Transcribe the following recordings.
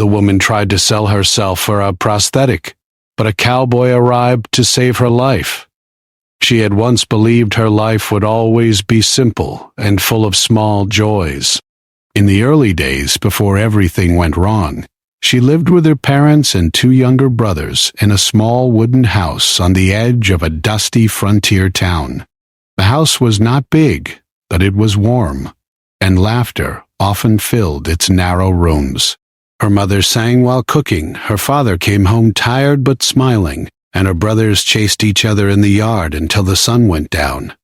The woman tried to sell herself for a prosthetic, but a cowboy arrived to save her life. She had once believed her life would always be simple and full of small joys. In the early days, before everything went wrong, she lived with her parents and two younger brothers in a small wooden house on the edge of a dusty frontier town. The house was not big, but it was warm, and laughter often filled its narrow rooms. Her mother sang while cooking, her father came home tired but smiling, and her brothers chased each other in the yard until the sun went down.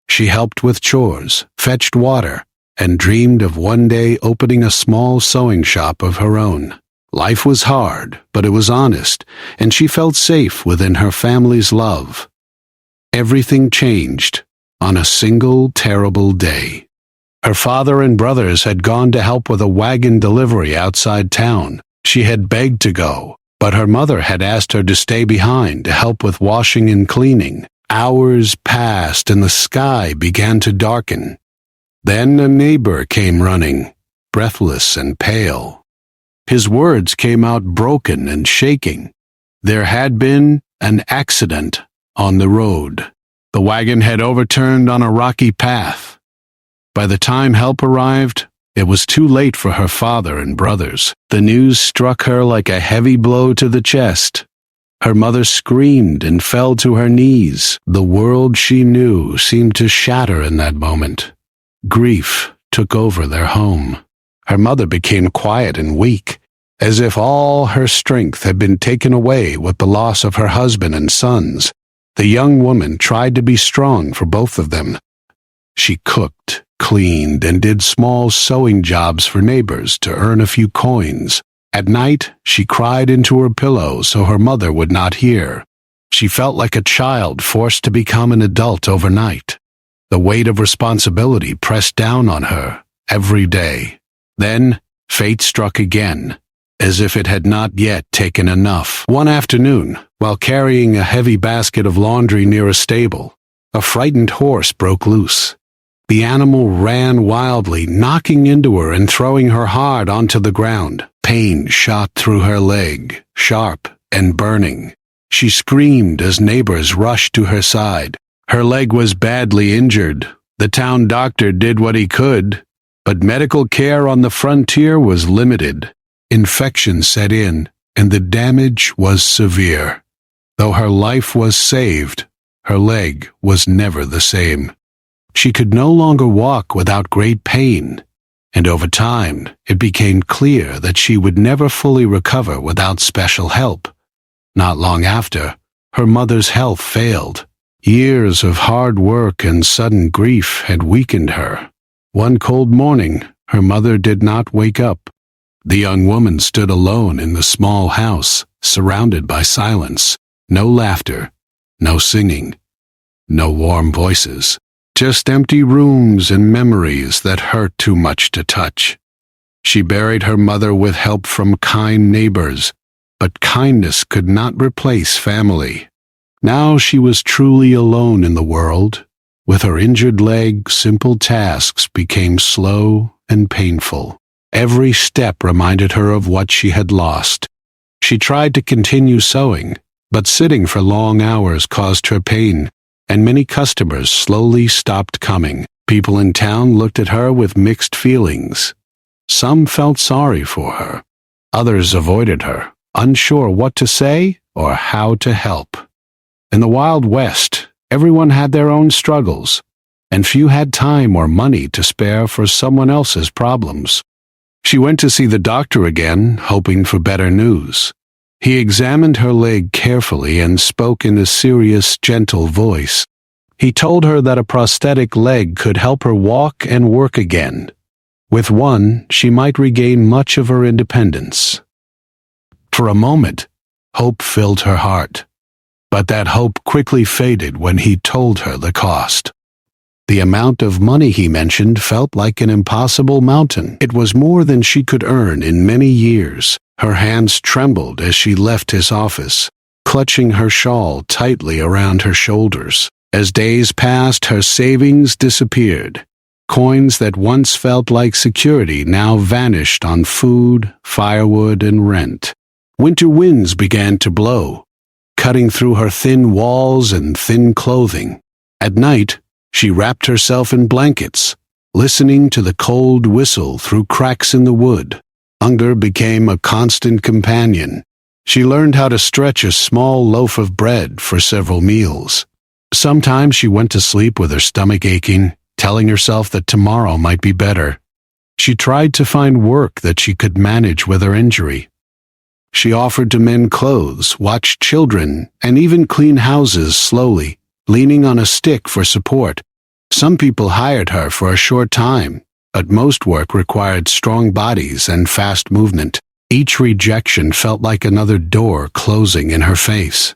She helped with chores, fetched water, and dreamed of one day opening a small sewing shop of her own. Life was hard, but it was honest, and she felt safe within her family's love. Everything changed on a single terrible day. Her father and brothers had gone to help with a wagon delivery outside town. She had begged to go, but her mother had asked her to stay behind to help with washing and cleaning. Hours passed and the sky began to darken. Then a neighbor came running, breathless and pale. His words came out broken and shaking. There had been an accident on the road. The wagon had overturned on a rocky path. By the time help arrived, it was too late for her father and brothers. The news struck her like a heavy blow to the chest. Her mother screamed and fell to her knees. The world she knew seemed to shatter in that moment. Grief took over their home. Her mother became quiet and weak, as if all her strength had been taken away with the loss of her husband and sons. The young woman tried to be strong for both of them. She cooked, cleaned, and did small sewing jobs for neighbors to earn a few coins. At night, she cried into her pillow so her mother would not hear. She felt like a child forced to become an adult overnight. The weight of responsibility pressed down on her every day. Then, fate struck again, as if it had not yet taken enough. One afternoon, while carrying a heavy basket of laundry near a stable, a frightened horse broke loose. The animal ran wildly, knocking into her and throwing her hard onto the ground. Pain shot through her leg, sharp and burning. She screamed as neighbors rushed to her side. Her leg was badly injured. The town doctor did what he could, but medical care on the frontier was limited. Infection set in, and the damage was severe. Though her life was saved, her leg was never the same. She could no longer walk without great pain, and over time it became clear that she would never fully recover without special help. Not long after, her mother's health failed. Years of hard work and sudden grief had weakened her. One cold morning, her mother did not wake up. The young woman stood alone in the small house, surrounded by silence. No laughter, no singing, no warm voices. Just empty rooms and memories that hurt too much to touch. She buried her mother with help from kind neighbors, but kindness could not replace family. Now she was truly alone in the world. With her injured leg, simple tasks became slow and painful. Every step reminded her of what she had lost. She tried to continue sewing, but sitting for long hours caused her pain, and many customers slowly stopped coming. People in town looked at her with mixed feelings. Some felt sorry for her. Others avoided her, unsure what to say or how to help. In the Wild West, everyone had their own struggles, and few had time or money to spare for someone else's problems. She went to see the doctor again, hoping for better news. He examined her leg carefully and spoke in a serious, gentle voice. He told her that a prosthetic leg could help her walk and work again. With one, she might regain much of her independence. For a moment, hope filled her heart. But that hope quickly faded when he told her the cost. The amount of money he mentioned felt like an impossible mountain. It was more than she could earn in many years. Her hands trembled as she left his office, clutching her shawl tightly around her shoulders. As days passed, her savings disappeared. Coins that once felt like security now vanished on food, firewood, and rent. Winter winds began to blow, cutting through her thin walls and thin clothing. At night, she wrapped herself in blankets, listening to the cold whistle through cracks in the wood. Hunger became a constant companion. She learned how to stretch a small loaf of bread for several meals. Sometimes she went to sleep with her stomach aching, telling herself that tomorrow might be better. She tried to find work that she could manage with her injury. She offered to mend clothes, watch children, and even clean houses slowly, leaning on a stick for support. Some people hired her for a short time, but most work required strong bodies and fast movement. Each rejection felt like another door closing in her face.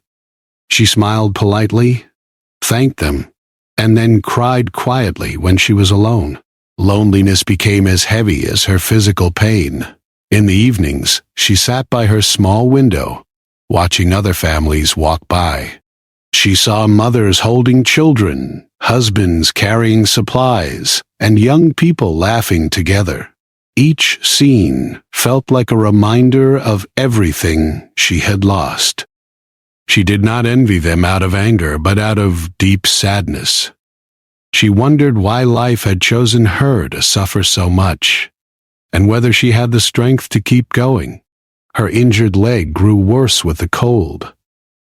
She smiled politely, thanked them, and then cried quietly when she was alone. Loneliness became as heavy as her physical pain. In the evenings, she sat by her small window, watching other families walk by. She saw mothers holding children, husbands carrying supplies, and young people laughing together. Each scene felt like a reminder of everything she had lost. She did not envy them out of anger, but out of deep sadness. She wondered why life had chosen her to suffer so much, and whether she had the strength to keep going. Her injured leg grew worse with the cold.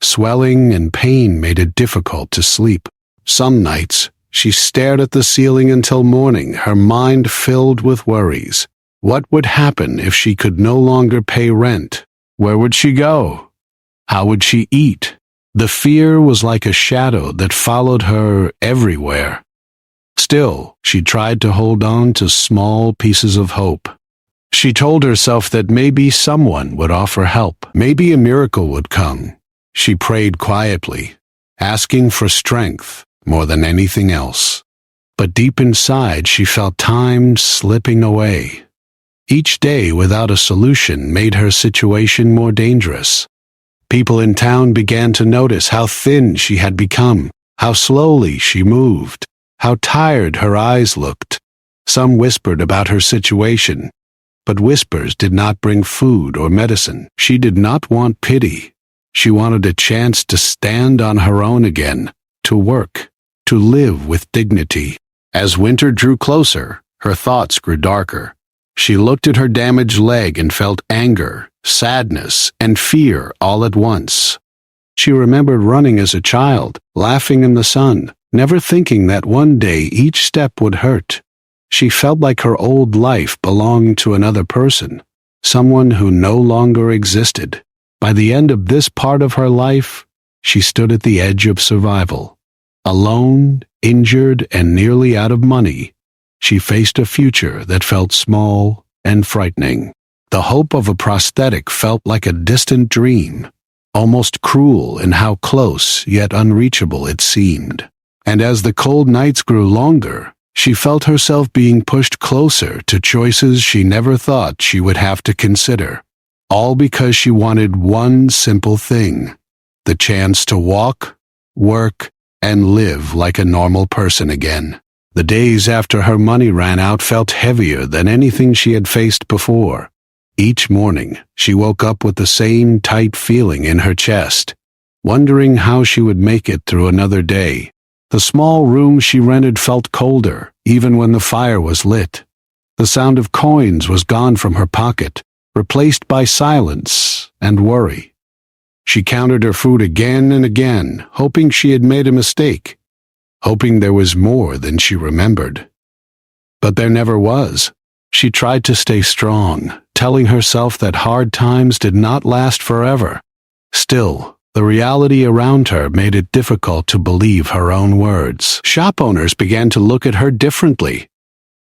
Swelling and pain made it difficult to sleep. Some nights, she stared at the ceiling until morning, her mind filled with worries. What would happen if she could no longer pay rent? Where would she go? How would she eat? The fear was like a shadow that followed her everywhere. Still, she tried to hold on to small pieces of hope. She told herself that maybe someone would offer help. Maybe a miracle would come. She prayed quietly, asking for strength more than anything else. But deep inside, she felt time slipping away. Each day without a solution made her situation more dangerous. People in town began to notice how thin she had become, how slowly she moved, how tired her eyes looked. Some whispered about her situation, but whispers did not bring food or medicine. She did not want pity. She wanted a chance to stand on her own again, to work, to live with dignity. As winter drew closer, her thoughts grew darker. She looked at her damaged leg and felt anger, sadness, and fear all at once. She remembered running as a child, laughing in the sun, never thinking that one day each step would hurt. She felt like her old life belonged to another person, someone who no longer existed. By the end of this part of her life, she stood at the edge of survival. Alone, injured, and nearly out of money, she faced a future that felt small and frightening. The hope of a prosthetic felt like a distant dream, almost cruel in how close yet unreachable it seemed. And as the cold nights grew longer, she felt herself being pushed closer to choices she never thought she would have to consider. All because she wanted one simple thing: the chance to walk, work, and live like a normal person again. The days after her money ran out felt heavier than anything she had faced before. Each morning, she woke up with the same tight feeling in her chest, wondering how she would make it through another day. The small room she rented felt colder, even when the fire was lit. The sound of coins was gone from her pocket, replaced by silence and worry. She counted her food again and again, hoping she had made a mistake, hoping there was more than she remembered. But there never was. She tried to stay strong, telling herself that hard times did not last forever. Still, the reality around her made it difficult to believe her own words. Shop owners began to look at her differently.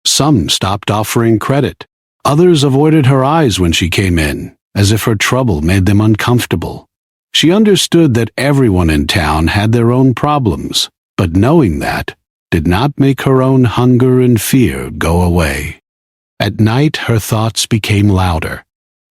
Some stopped offering credit. Others avoided her eyes when she came in, as if her trouble made them uncomfortable. She understood that everyone in town had their own problems, but knowing that did not make her own hunger and fear go away. At night, her thoughts became louder.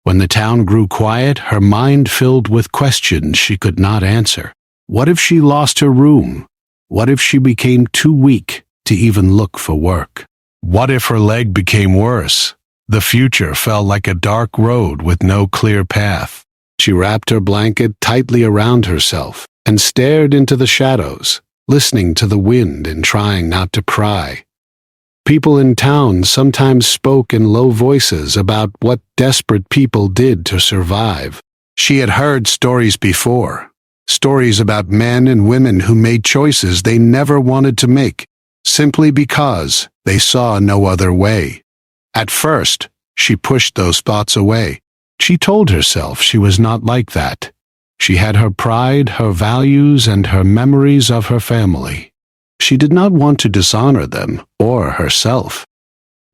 When the town grew quiet, her mind filled with questions she could not answer. What if she lost her room? What if she became too weak to even look for work? What if her leg became worse? The future felt like a dark road with no clear path. She wrapped her blanket tightly around herself and stared into the shadows, listening to the wind and trying not to cry. People in town sometimes spoke in low voices about what desperate people did to survive. She had heard stories before, stories about men and women who made choices they never wanted to make, simply because they saw no other way. At first, she pushed those thoughts away. She told herself she was not like that. She had her pride, her values, and her memories of her family. She did not want to dishonor them or herself.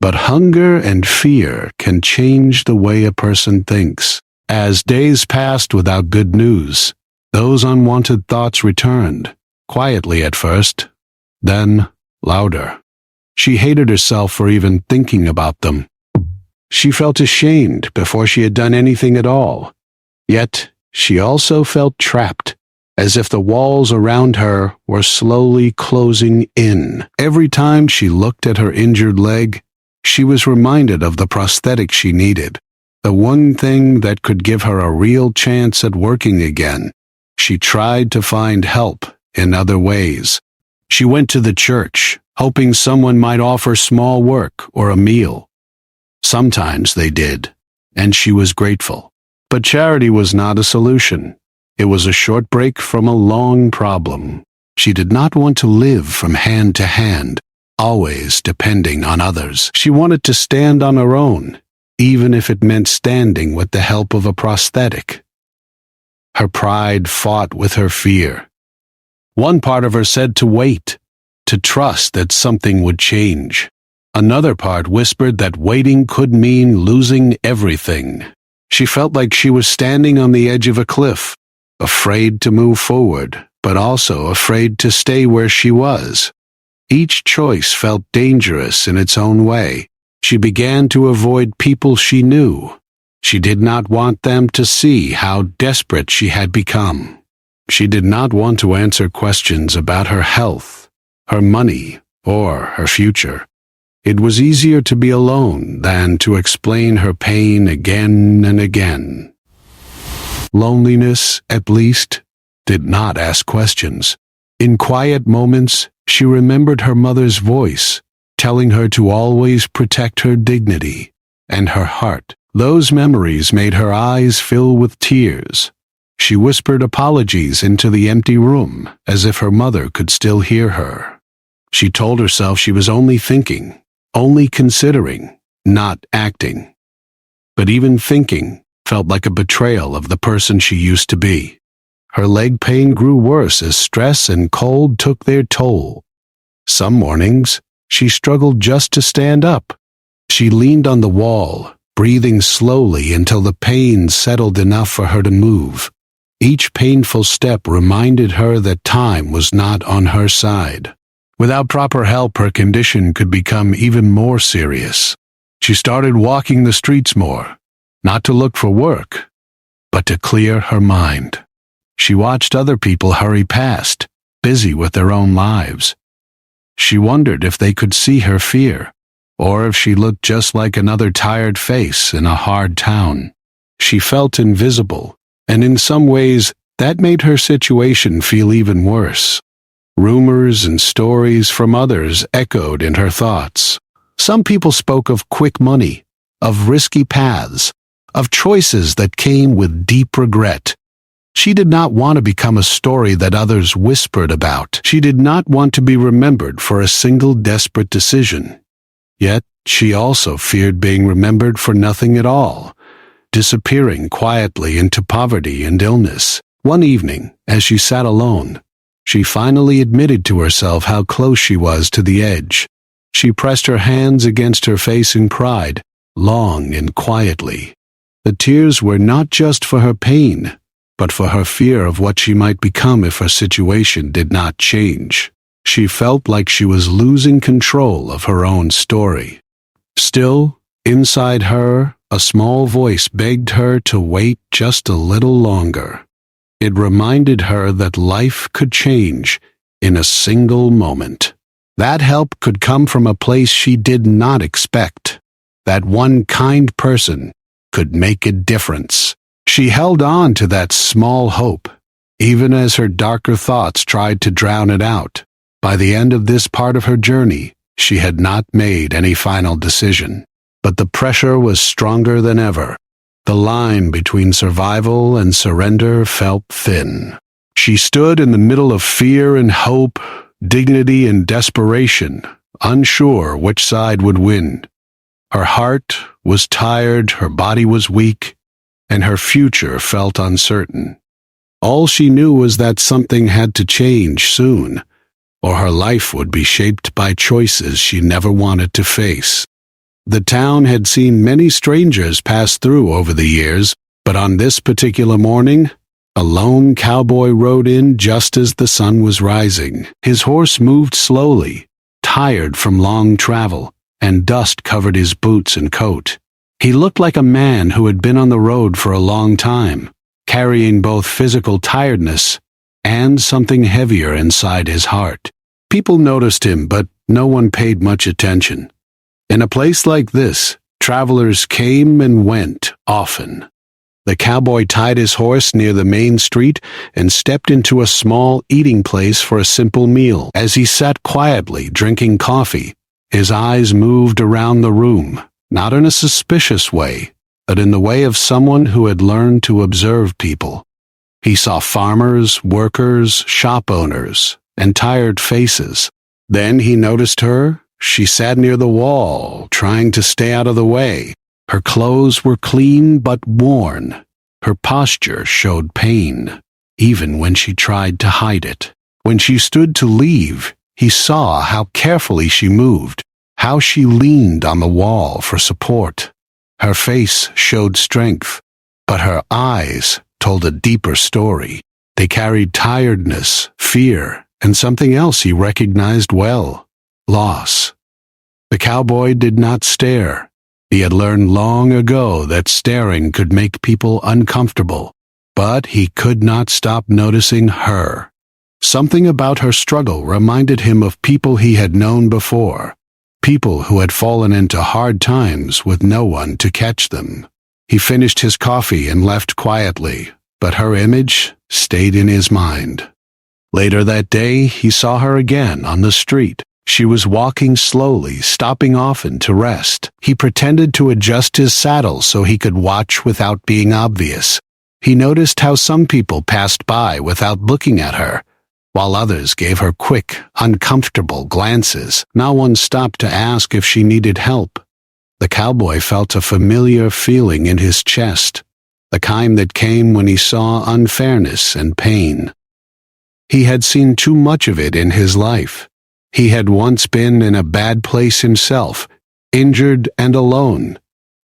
But hunger and fear can change the way a person thinks. As days passed without good news, those unwanted thoughts returned, quietly at first, then louder. She hated herself for even thinking about them. She felt ashamed before she had done anything at all. Yet, she also felt trapped, as if the walls around her were slowly closing in. Every time she looked at her injured leg, she was reminded of the prosthetic she needed, the one thing that could give her a real chance at working again. She tried to find help in other ways. She went to the church, hoping someone might offer small work or a meal. Sometimes they did, and she was grateful. But charity was not a solution. It was a short break from a long problem. She did not want to live from hand to hand, always depending on others. She wanted to stand on her own, even if it meant standing with the help of a prosthetic. Her pride fought with her fear. One part of her said to wait, to trust that something would change. Another part whispered that waiting could mean losing everything. She felt like she was standing on the edge of a cliff, afraid to move forward, but also afraid to stay where she was. Each choice felt dangerous in its own way. She began to avoid people she knew. She did not want them to see how desperate she had become. She did not want to answer questions about her health, her money, or her future. It was easier to be alone than to explain her pain again and again. Loneliness, at least, did not ask questions. In quiet moments, she remembered her mother's voice, telling her to always protect her dignity and her heart. Those memories made her eyes fill with tears. She whispered apologies into the empty room, as if her mother could still hear her. She told herself she was only thinking, only considering, not acting. But even thinking felt like a betrayal of the person she used to be. Her leg pain grew worse as stress and cold took their toll. Some mornings, she struggled just to stand up. She leaned on the wall, breathing slowly until the pain settled enough for her to move. Each painful step reminded her that time was not on her side. Without proper help, her condition could become even more serious. She started walking the streets more, not to look for work, but to clear her mind. She watched other people hurry past, busy with their own lives. She wondered if they could see her fear, or if she looked just like another tired face in a hard town. She felt invisible, and in some ways, that made her situation feel even worse. Rumors and stories from others echoed in her thoughts. Some people spoke of quick money, of risky paths, of choices that came with deep regret. She did not want to become a story that others whispered about. She did not want to be remembered for a single desperate decision. Yet, she also feared being remembered for nothing at all, disappearing quietly into poverty and illness. One evening, as she sat alone, she finally admitted to herself how close she was to the edge. She pressed her hands against her face and cried, long and quietly. The tears were not just for her pain, but for her fear of what she might become if her situation did not change. She felt like she was losing control of her own story. Still, inside her, a small voice begged her to wait just a little longer. It reminded her that life could change in a single moment. That help could come from a place she did not expect. That one kind person could make a difference. She held on to that small hope, even as her darker thoughts tried to drown it out. By the end of this part of her journey, she had not made any final decision. But the pressure was stronger than ever. The line between survival and surrender felt thin. She stood in the middle of fear and hope, dignity and desperation, unsure which side would win. Her heart was tired, her body was weak, and her future felt uncertain. All she knew was that something had to change soon, or her life would be shaped by choices she never wanted to face. The town had seen many strangers pass through over the years, but on this particular morning, a lone cowboy rode in just as the sun was rising. His horse moved slowly, tired from long travel, and dust covered his boots and coat. He looked like a man who had been on the road for a long time, carrying both physical tiredness and something heavier inside his heart. People noticed him, but no one paid much attention. In a place like this, travelers came and went often. The cowboy tied his horse near the main street and stepped into a small eating place for a simple meal. As he sat quietly drinking coffee, his eyes moved around the room, not in a suspicious way, but in the way of someone who had learned to observe people. He saw farmers, workers, shop owners, and tired faces. Then he noticed her. She sat near the wall, trying to stay out of the way. Her clothes were clean but worn. Her posture showed pain, even when she tried to hide it. When she stood to leave, he saw how carefully she moved, how she leaned on the wall for support. Her face showed strength, but her eyes told a deeper story. They carried tiredness, fear, and something else he recognized well: loss. The cowboy did not stare. He had learned long ago that staring could make people uncomfortable, but he could not stop noticing her. Something about her struggle reminded him of people he had known before, people who had fallen into hard times with no one to catch them. He finished his coffee and left quietly, but her image stayed in his mind. Later that day, he saw her again on the street. She was walking slowly, stopping often to rest. He pretended to adjust his saddle so he could watch without being obvious. He noticed how some people passed by without looking at her, while others gave her quick, uncomfortable glances. No one stopped to ask if she needed help. The cowboy felt a familiar feeling in his chest, the kind that came when he saw unfairness and pain. He had seen too much of it in his life. He had once been in a bad place himself, injured and alone,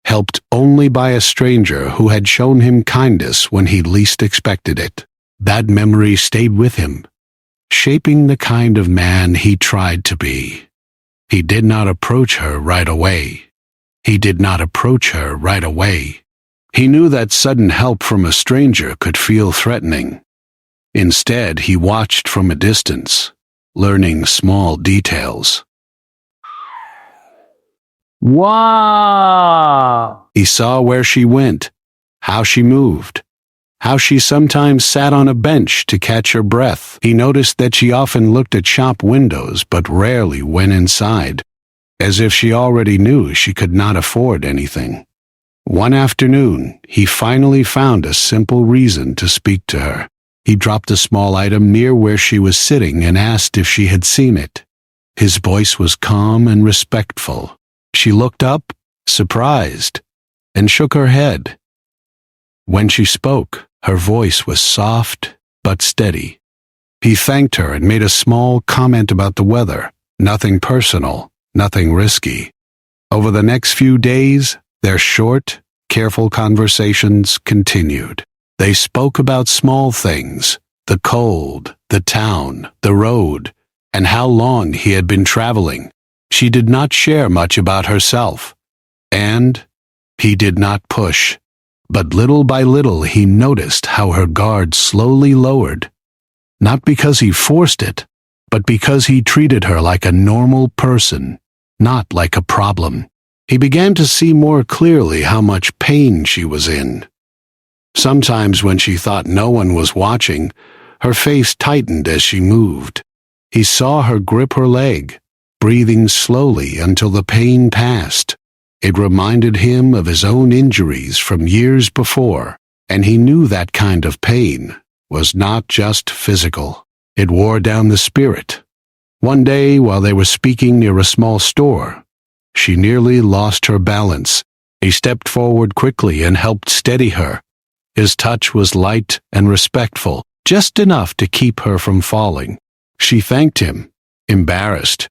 helped only by a stranger who had shown him kindness when he least expected it. That memory stayed with him, shaping the kind of man he tried to be. He did not approach her right away. He did not approach her right away. He knew that sudden help from a stranger could feel threatening. Instead, he watched from a distance, learning small details. Wow! He saw where she went, how she moved, how she sometimes sat on a bench to catch her breath. He noticed that she often looked at shop windows but rarely went inside, as if she already knew she could not afford anything. One afternoon, he finally found a simple reason to speak to her. He dropped a small item near where she was sitting and asked if she had seen it. His voice was calm and respectful. She looked up, surprised, and shook her head. When she spoke, her voice was soft but steady. He thanked her and made a small comment about the weather. Nothing personal, nothing risky. Over the next few days, their short, careful conversations continued. They spoke about small things, the cold, the town, the road, and how long he had been traveling. She did not share much about herself, and he did not push. But little by little he noticed how her guard slowly lowered, not because he forced it, but because he treated her like a normal person, not like a problem. He began to see more clearly how much pain she was in. Sometimes when she thought no one was watching, her face tightened as she moved. He saw her grip her leg, breathing slowly until the pain passed. It reminded him of his own injuries from years before, and he knew that kind of pain was not just physical. It wore down the spirit. One day, while they were speaking near a small store, she nearly lost her balance. He stepped forward quickly and helped steady her. His touch was light and respectful, just enough to keep her from falling. She thanked him, embarrassed.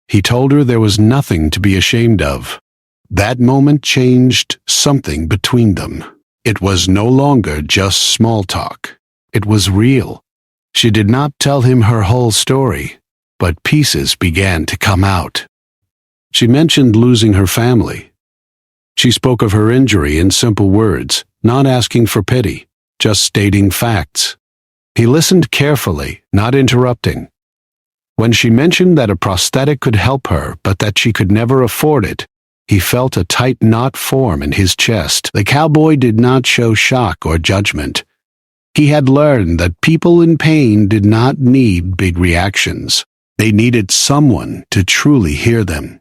He told her there was nothing to be ashamed of. That moment changed something between them. It was no longer just small talk. It was real. She did not tell him her whole story, but pieces began to come out. She mentioned losing her family. She spoke of her injury in simple words, not asking for pity, just stating facts. He listened carefully, not interrupting. When she mentioned that a prosthetic could help her, but that she could never afford it, he felt a tight knot form in his chest. The cowboy did not show shock or judgment. He had learned that people in pain did not need big reactions. They needed someone to truly hear them.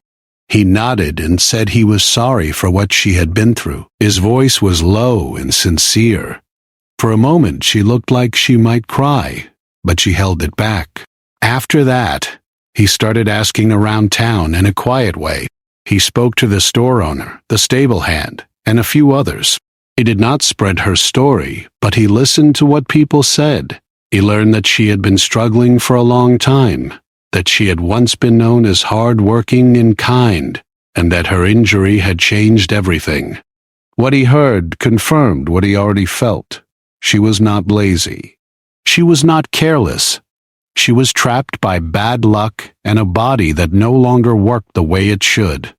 He nodded and said he was sorry for what she had been through. His voice was low and sincere. For a moment she looked like she might cry, but she held it back. After that, he started asking around town in a quiet way. He spoke to the store owner, the stable hand, and a few others. He did not spread her story, but he listened to what people said. He learned that she had been struggling for a long time, that she had once been known as hard-working and kind, and that her injury had changed everything. What he heard confirmed what he already felt. She was not lazy. She was not careless. She was trapped by bad luck and a body that no longer worked the way it should.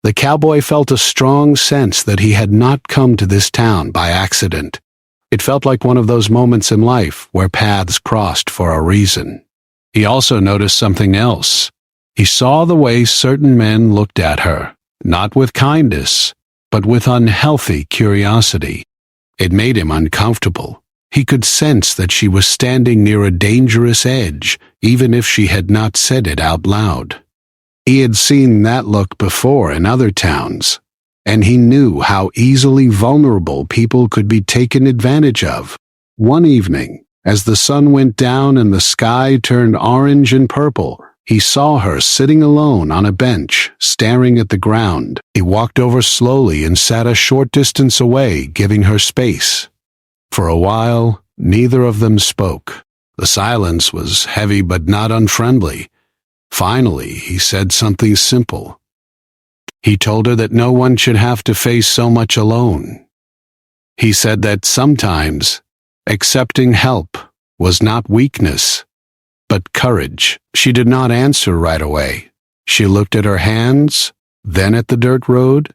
The cowboy felt a strong sense that he had not come to this town by accident. It felt like one of those moments in life where paths crossed for a reason. He also noticed something else. He saw the way certain men looked at her, not with kindness, but with unhealthy curiosity. It made him uncomfortable. He could sense that she was standing near a dangerous edge, even if she had not said it out loud. He had seen that look before in other towns, and he knew how easily vulnerable people could be taken advantage of. One evening, as the sun went down and the sky turned orange and purple, he saw her sitting alone on a bench, staring at the ground. He walked over slowly and sat a short distance away, giving her space. For a while, neither of them spoke. The silence was heavy but not unfriendly. Finally, he said something simple. He told her that no one should have to face so much alone. He said that sometimes accepting help was not weakness, but courage. She did not answer right away. She looked at her hands, then at the dirt road,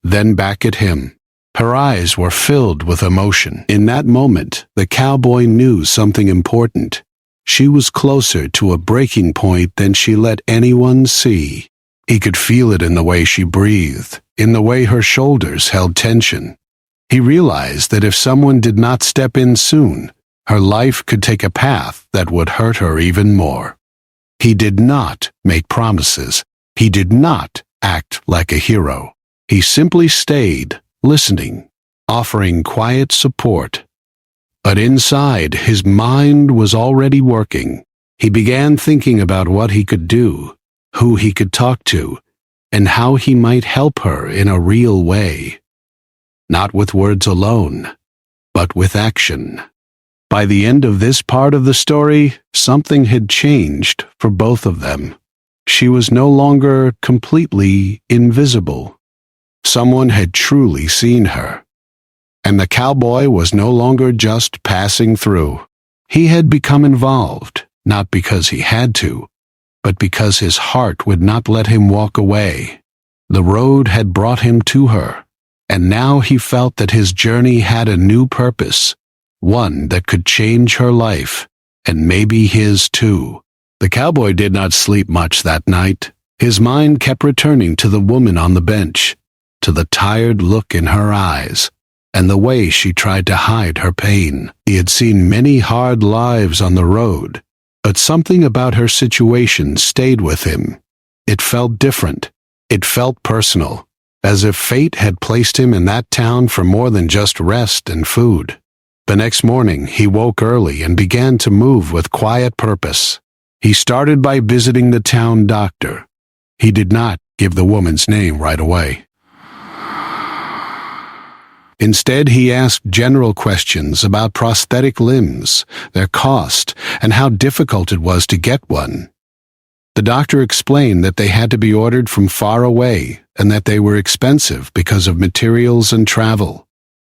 then back at him. Her eyes were filled with emotion. In that moment, the cowboy knew something important. She was closer to a breaking point than she let anyone see. He could feel it in the way she breathed, in the way her shoulders held tension. He realized that if someone did not step in soon, her life could take a path that would hurt her even more. He did not make promises. He did not act like a hero. He simply stayed, listening, offering quiet support. But inside, his mind was already working. He began thinking about what he could do, who he could talk to, and how he might help her in a real way. Not with words alone, but with action. By the end of this part of the story, something had changed for both of them. She was no longer completely invisible. Someone had truly seen her. And the cowboy was no longer just passing through. He had become involved, not because he had to, but because his heart would not let him walk away. The road had brought him to her, and now he felt that his journey had a new purpose, one that could change her life, and maybe his too. The cowboy did not sleep much that night. His mind kept returning to the woman on the bench, to the tired look in her eyes, and the way she tried to hide her pain. He had seen many hard lives on the road, but something about her situation stayed with him. It felt different. It felt personal, as if fate had placed him in that town for more than just rest and food. The next morning, he woke early and began to move with quiet purpose. He started by visiting the town doctor. He did not give the woman's name right away. Instead, he asked general questions about prosthetic limbs, their cost, and how difficult it was to get one. The doctor explained that they had to be ordered from far away and that they were expensive because of materials and travel.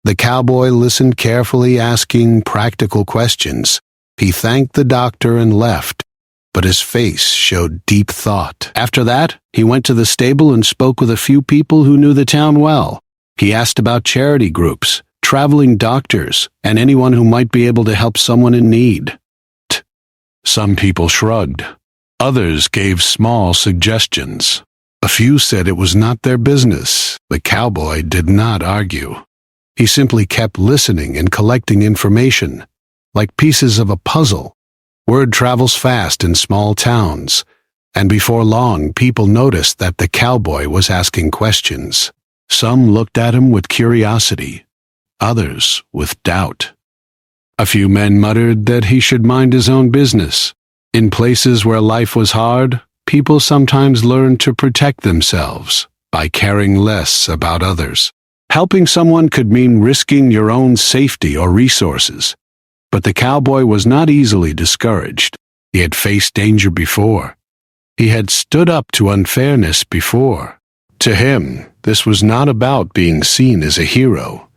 The cowboy listened carefully, asking practical questions. He thanked the doctor and left, but his face showed deep thought. After that, he went to the stable and spoke with a few people who knew the town well. He asked about charity groups, traveling doctors, and anyone who might be able to help someone in need. Some people shrugged. Others gave small suggestions. A few said it was not their business. The cowboy did not argue. He simply kept listening and collecting information, like pieces of a puzzle. Word travels fast in small towns, and before long people noticed that the cowboy was asking questions. Some looked at him with curiosity, others with doubt. A few men muttered that he should mind his own business. In places where life was hard, people sometimes learned to protect themselves by caring less about others. Helping someone could mean risking your own safety or resources. But the cowboy was not easily discouraged. He had faced danger before. He had stood up to unfairness before. To him, this was not about being seen as a hero.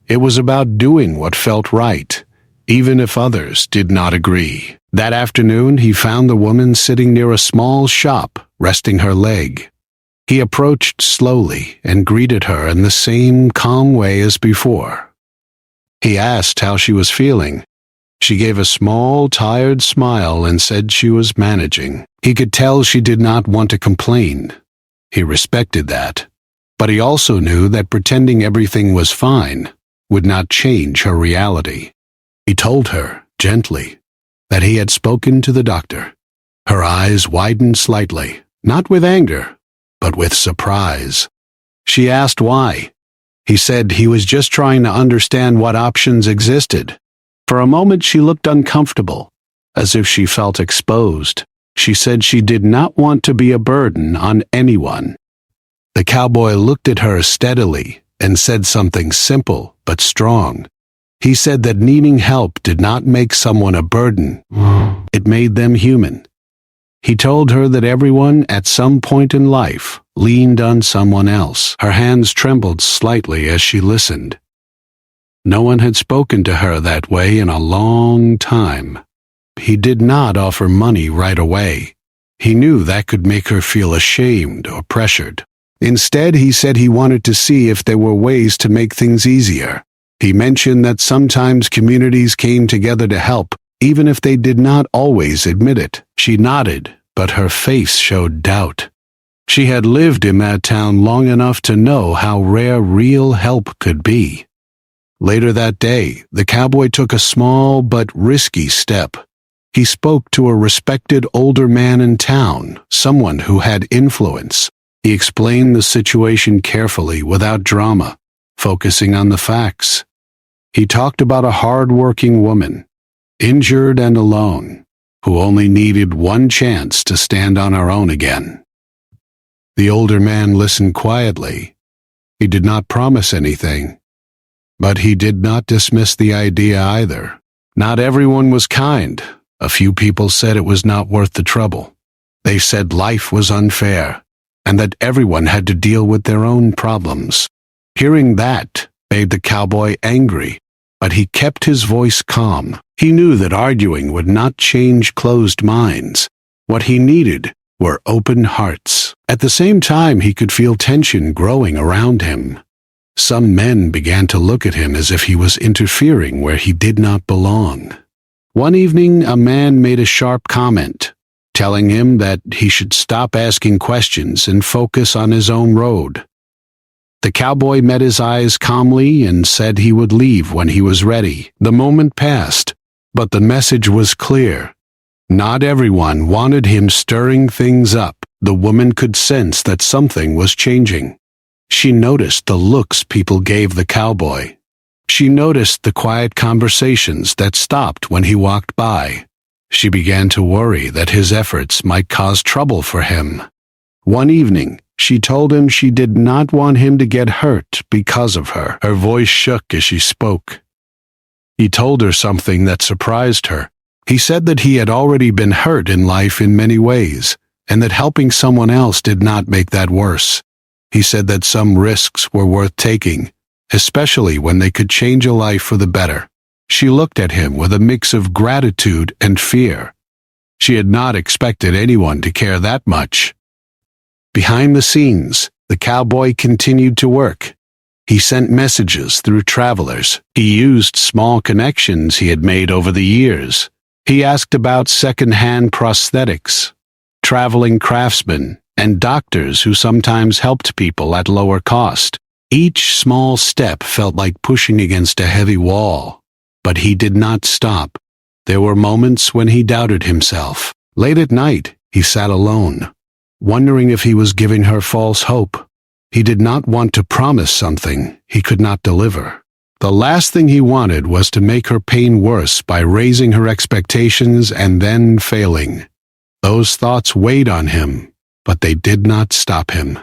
It was about doing what felt right, even if others did not agree. That afternoon, he found the woman sitting near a small shop, resting her leg. He approached slowly and greeted her in the same calm way as before. He asked how she was feeling. She gave a small, tired smile and said she was managing. He could tell she did not want to complain. He respected that. But he also knew that pretending everything was fine would not change her reality. He told her, gently, that he had spoken to the doctor. Her eyes widened slightly, not with anger, but with surprise. She asked why. He said he was just trying to understand what options existed. For a moment she looked uncomfortable, as if she felt exposed. She said she did not want to be a burden on anyone. The cowboy looked at her steadily and said something simple but strong. He said that needing help did not make someone a burden. It made them human. He told her that everyone at some point in life leaned on someone else. Her hands trembled slightly as she listened. No one had spoken to her that way in a long time. He did not offer money right away. He knew that could make her feel ashamed or pressured. Instead, he said he wanted to see if there were ways to make things easier. He mentioned that sometimes communities came together to help, even if they did not always admit it. She nodded, but her face showed doubt. She had lived in that town long enough to know how rare real help could be. Later that day, the cowboy took a small but risky step. He spoke to a respected older man in town, someone who had influence. He explained the situation carefully without drama, focusing on the facts. He talked about a hard-working woman, injured and alone, who only needed one chance to stand on her own again. The older man listened quietly. He did not promise anything, but he did not dismiss the idea either. Not everyone was kind. A few people said it was not worth the trouble. They said life was unfair, and that everyone had to deal with their own problems. Hearing that made the cowboy angry, but he kept his voice calm. He knew that arguing would not change closed minds. What he needed were open hearts. At the same time, he could feel tension growing around him. Some men began to look at him as if he was interfering where he did not belong. One evening, a man made a sharp comment, telling him that he should stop asking questions and focus on his own road. The cowboy met his eyes calmly and said he would leave when he was ready. The moment passed, but the message was clear. Not everyone wanted him stirring things up. The woman could sense that something was changing. She noticed the looks people gave the cowboy. She noticed the quiet conversations that stopped when he walked by. She began to worry that his efforts might cause trouble for him. One evening, she told him she did not want him to get hurt because of her. Her voice shook as she spoke. He told her something that surprised her. He said that he had already been hurt in life in many ways, and that helping someone else did not make that worse. He said that some risks were worth taking, especially when they could change a life for the better. She looked at him with a mix of gratitude and fear. She had not expected anyone to care that much. Behind the scenes, the cowboy continued to work. He sent messages through travelers. He used small connections he had made over the years. He asked about second-hand prosthetics, traveling craftsmen, and doctors who sometimes helped people at lower cost. Each small step felt like pushing against a heavy wall, but he did not stop. There were moments when he doubted himself. Late at night, he sat alone, wondering if he was giving her false hope. He did not want to promise something he could not deliver. The last thing he wanted was to make her pain worse by raising her expectations and then failing. Those thoughts weighed on him, but they did not stop him.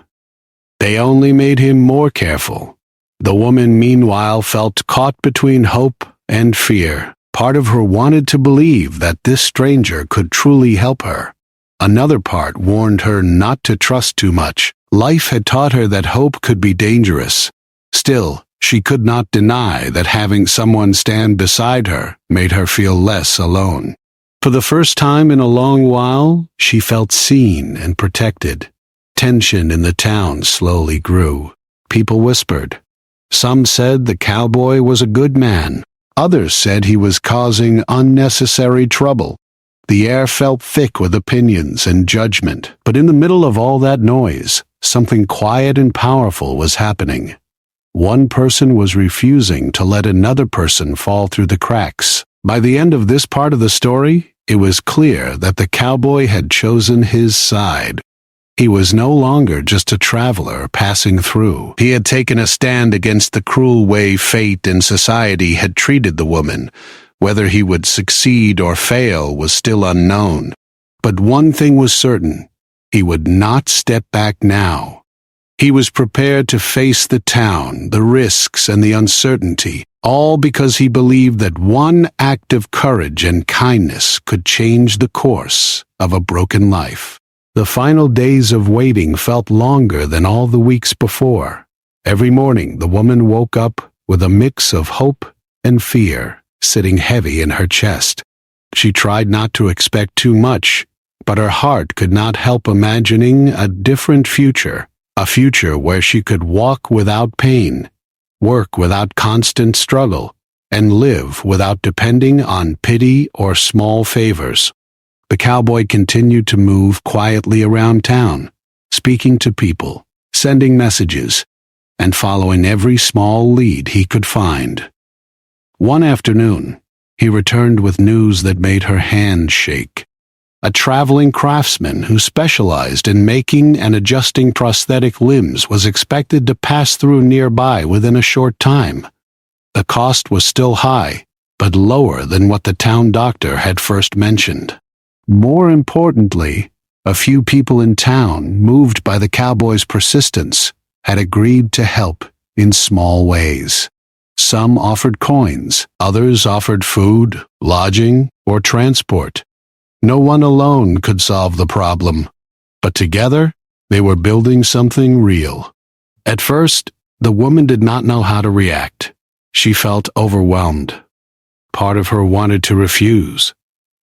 They only made him more careful. The woman, meanwhile, felt caught between hope and fear. Part of her wanted to believe that this stranger could truly help her. Another part warned her not to trust too much. Life had taught her that hope could be dangerous. Still, she could not deny that having someone stand beside her made her feel less alone. For the first time in a long while, she felt seen and protected. Tension in the town slowly grew. People whispered. Some said the cowboy was a good man. Others said he was causing unnecessary trouble. The air felt thick with opinions and judgment, but in the middle of all that noise, something quiet and powerful was happening. One person was refusing to let another person fall through the cracks. By the end of this part of the story, it was clear that the cowboy had chosen his side. He was no longer just a traveler passing through. He had taken a stand against the cruel way fate and society had treated the woman. Whether he would succeed or fail was still unknown. But one thing was certain: he would not step back now. He was prepared to face the town, the risks, and the uncertainty, all because he believed that one act of courage and kindness could change the course of a broken life. The final days of waiting felt longer than all the weeks before. Every morning, the woman woke up with a mix of hope and fear sitting heavy in her chest. She tried not to expect too much, but her heart could not help imagining a different future. A future where she could walk without pain, work without constant struggle, and live without depending on pity or small favors. The cowboy continued to move quietly around town, speaking to people, sending messages, and following every small lead he could find. One afternoon, he returned with news that made her hand shake. A traveling craftsman who specialized in making and adjusting prosthetic limbs was expected to pass through nearby within a short time. The cost was still high, but lower than what the town doctor had first mentioned. More importantly, a few people in town, moved by the cowboy's persistence, had agreed to help in small ways. Some offered coins, others offered food, lodging, or transport. No one alone could solve the problem, but together they were building something real. At first, the woman did not know how to react. She felt overwhelmed. Part of her wanted to refuse.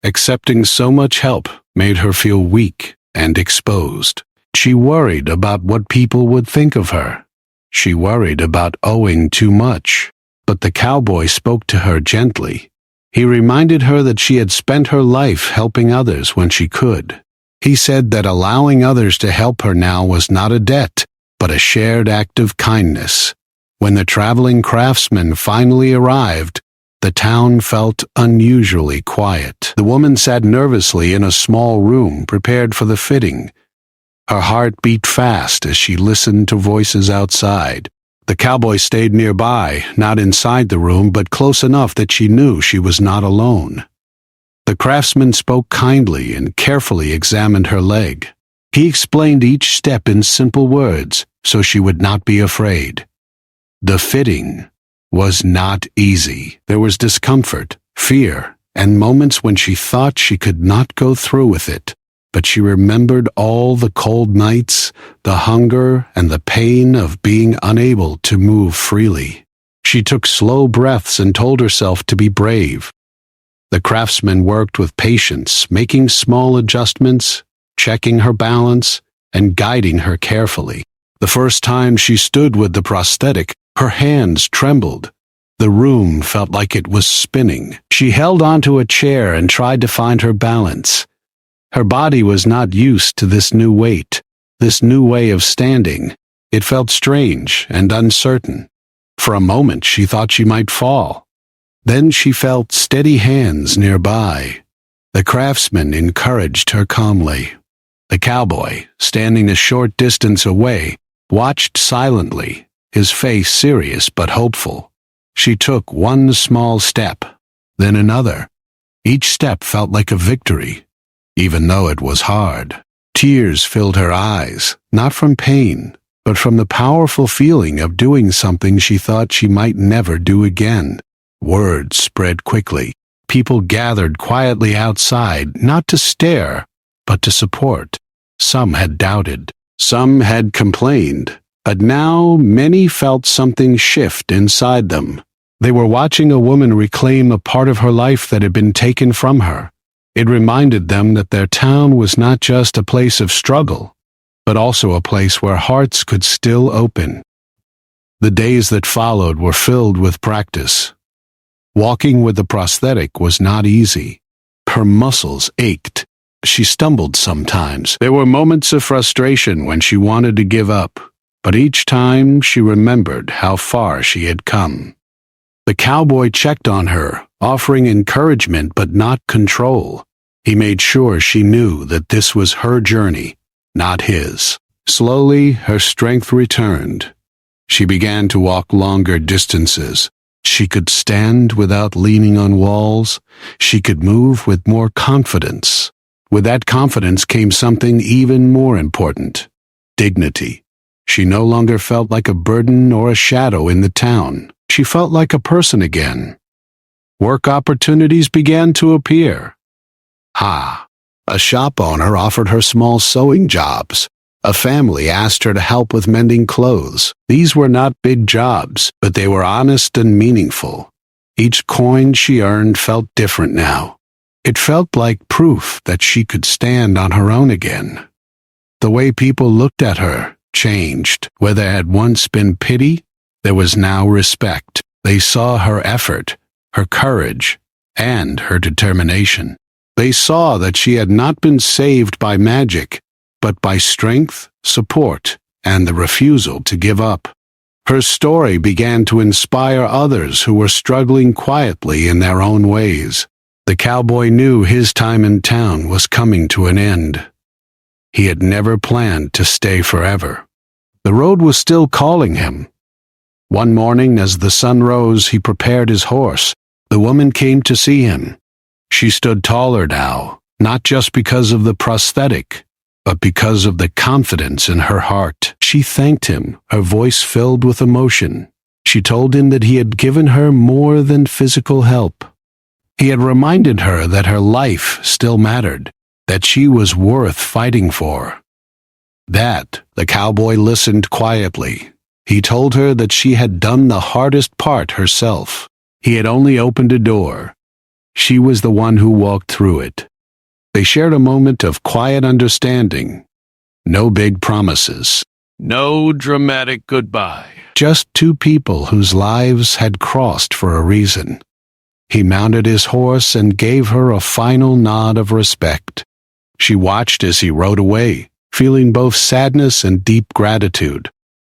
Accepting so much help made her feel weak and exposed. She worried about what people would think of her. She worried about owing too much. But the cowboy spoke to her gently. He reminded her that she had spent her life helping others when she could. He said that allowing others to help her now was not a debt, but a shared act of kindness. When the traveling craftsman finally arrived, the town felt unusually quiet. The woman sat nervously in a small room prepared for the fitting. Her heart beat fast as she listened to voices outside. The cowboy stayed nearby, not inside the room, but close enough that she knew she was not alone. The craftsman spoke kindly and carefully examined her leg. He explained each step in simple words, so she would not be afraid. The fitting was not easy. There was discomfort, fear, and moments when she thought she could not go through with it. But she remembered all the cold nights, the hunger, and the pain of being unable to move freely. She took slow breaths and told herself to be brave. The craftsman worked with patience, making small adjustments, checking her balance, and guiding her carefully. The first time she stood with the prosthetic, her hands trembled. The room felt like it was spinning. She held onto a chair and tried to find her balance. Her body was not used to this new weight, this new way of standing. It felt strange and uncertain. For a moment she thought she might fall. Then she felt steady hands nearby. The craftsman encouraged her calmly. The cowboy, standing a short distance away, watched silently, his face serious but hopeful. She took one small step, then another. Each step felt like a victory, even though it was hard. Tears filled her eyes, not from pain, but from the powerful feeling of doing something she thought she might never do again. Word spread quickly. People gathered quietly outside, not to stare, but to support. Some had doubted. Some had complained. But now many felt something shift inside them. They were watching a woman reclaim a part of her life that had been taken from her. It reminded them that their town was not just a place of struggle, but also a place where hearts could still open. The days that followed were filled with practice. Walking with the prosthetic was not easy. Her muscles ached. She stumbled sometimes. There were moments of frustration when she wanted to give up, but each time she remembered how far she had come. The cowboy checked on her, offering encouragement but not control. He made sure she knew that this was her journey, not his. Slowly, her strength returned. She began to walk longer distances. She could stand without leaning on walls. She could move with more confidence. With that confidence came something even more important: dignity. She no longer felt like a burden or a shadow in the town. She felt like a person again. Work opportunities began to appear. A shop owner offered her small sewing jobs. A family asked her to help with mending clothes. These were not big jobs, but they were honest and meaningful. Each coin she earned felt different now. It felt like proof that she could stand on her own again. The way people looked at her changed. Where there had once been pity, there was now respect. They saw her effort, her courage, and her determination. They saw that she had not been saved by magic, but by strength, support, and the refusal to give up. Her story began to inspire others who were struggling quietly in their own ways. The cowboy knew his time in town was coming to an end. He had never planned to stay forever. The road was still calling him. One morning, as the sun rose, he prepared his horse. The woman came to see him. She stood taller now, not just because of the prosthetic, but because of the confidence in her heart. She thanked him, her voice filled with emotion. She told him that he had given her more than physical help. He had reminded her that her life still mattered, that she was worth fighting for. The cowboy listened quietly. He told her that she had done the hardest part herself. He had only opened a door. She was the one who walked through it. They shared a moment of quiet understanding. No big promises. No dramatic goodbye. Just two people whose lives had crossed for a reason. He mounted his horse and gave her a final nod of respect. She watched as he rode away, feeling both sadness and deep gratitude.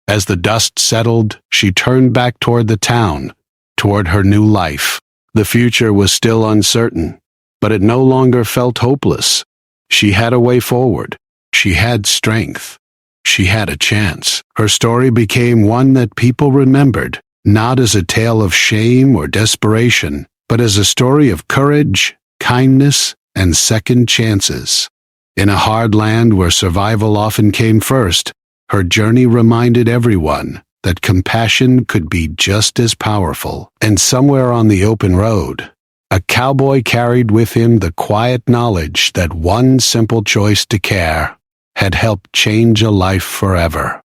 As the dust settled, she turned back toward the town, toward her new life. The future was still uncertain, but it no longer felt hopeless. She had a way forward. She had strength. She had a chance. Her story became one that people remembered, not as a tale of shame or desperation, but as a story of courage, kindness, and second chances. In a hard land where survival often came first, her journey reminded everyone that compassion could be just as powerful. And somewhere on the open road, a cowboy carried with him the quiet knowledge that one simple choice to care had helped change a life forever.